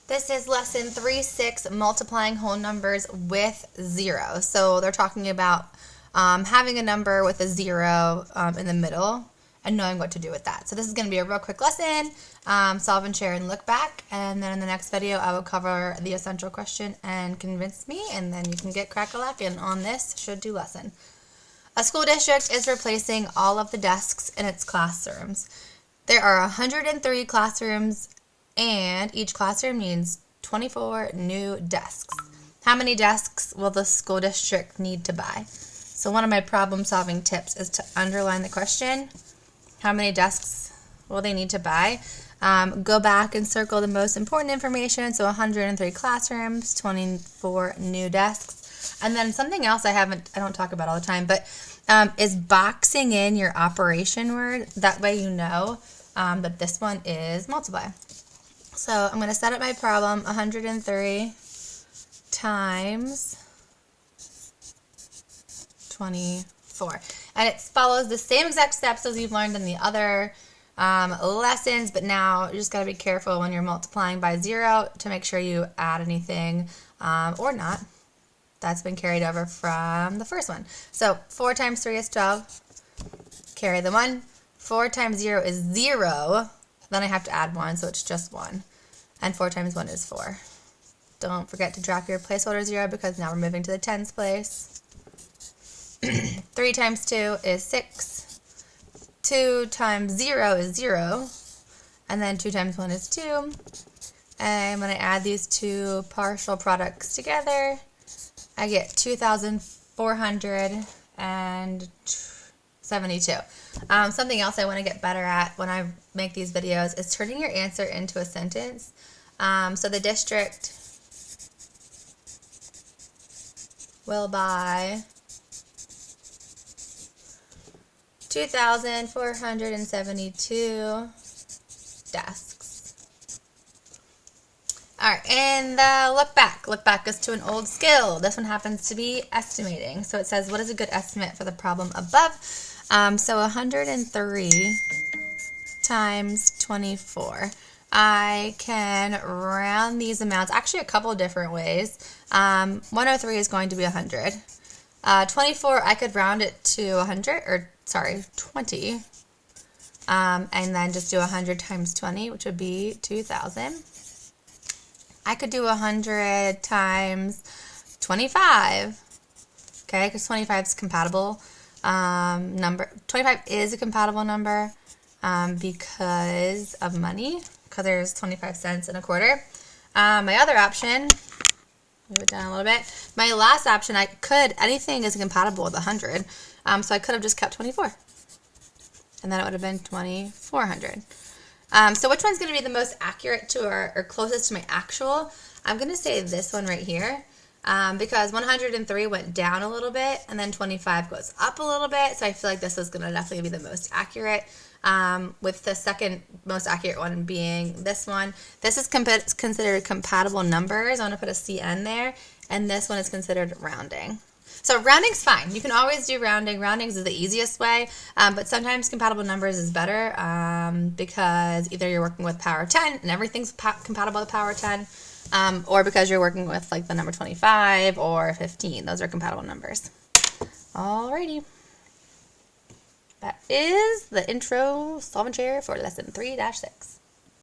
This is lesson 3-6, multiplying whole numbers with zero. So they're talking about having a number with a zero in the middle and knowing what to do with that. So this is going to be a real quick lesson, solve and share and look back. And then in the next video, I will cover the essential question and convince me, and then you can get crack-a-lackin' on this should-do lesson. A school district is replacing all of the desks in its classrooms. There are 103 classrooms, and each classroom needs 24 new desks. How many desks will the school district need to buy? So one of my problem-solving tips is to underline the question. How many desks will they need to buy? Go back and circle the most important information. So 103 classrooms, 24 new desks. And then something else I don't talk about all the time, but is boxing in your operation word. That way you know that this one is multiply. So I'm going to set up my problem, 103 times 24. And it follows the same exact steps as you've learned in the other lessons, but now you just got to be careful when you're multiplying by zero to make sure you add anything or not. That's been carried over from the first one. So 4 times 3 is 12. Carry the 1. 4 times 0 is 0. Then I have to add 1, so it's just 1. And 4 times 1 is 4. Don't forget to drop your placeholder 0 because now we're moving to the tens place. 3 times 2 is 6. 2 times 0 is 0. And then 2 times 1 is 2. And when I add these two partial products together, I get 2,472. Something else I want to get better at when I make these videos is turning your answer into a sentence. So the district will buy 2,472 desks. All right, and look back. Look back is to an old skill. This one happens to be estimating. So it says, what is a good estimate for the problem above? So 103 times 24. I can round these amounts actually a couple different ways. 103 is going to be 100. 24, I could round it to 20. And then just do 100 times 20, which would be 2,000. I could do 100 times 25, okay, because 25 is compatible number. 25 is a compatible number because of money, because there's 25 cents in a quarter. My other option, move it down a little bit. My last option, anything is compatible with 100, so I could have just kept 24, and then it would have been 2,400. So which one's going to be the most accurate to or closest to my actual? I'm going to say this one right here because 103 went down a little bit and then 25 goes up a little bit. So I feel like this is going to definitely be the most accurate, with the second most accurate one being this one. This is considered compatible numbers. I want to put a CN there. And this one is considered rounding. So rounding's fine. You can always do rounding. Roundings is the easiest way, but sometimes compatible numbers is better because either you're working with power 10 and everything's compatible with power 10, or because you're working with like the number 25 or 15. Those are compatible numbers. Alrighty. That is the intro solve and share for lesson 3-6.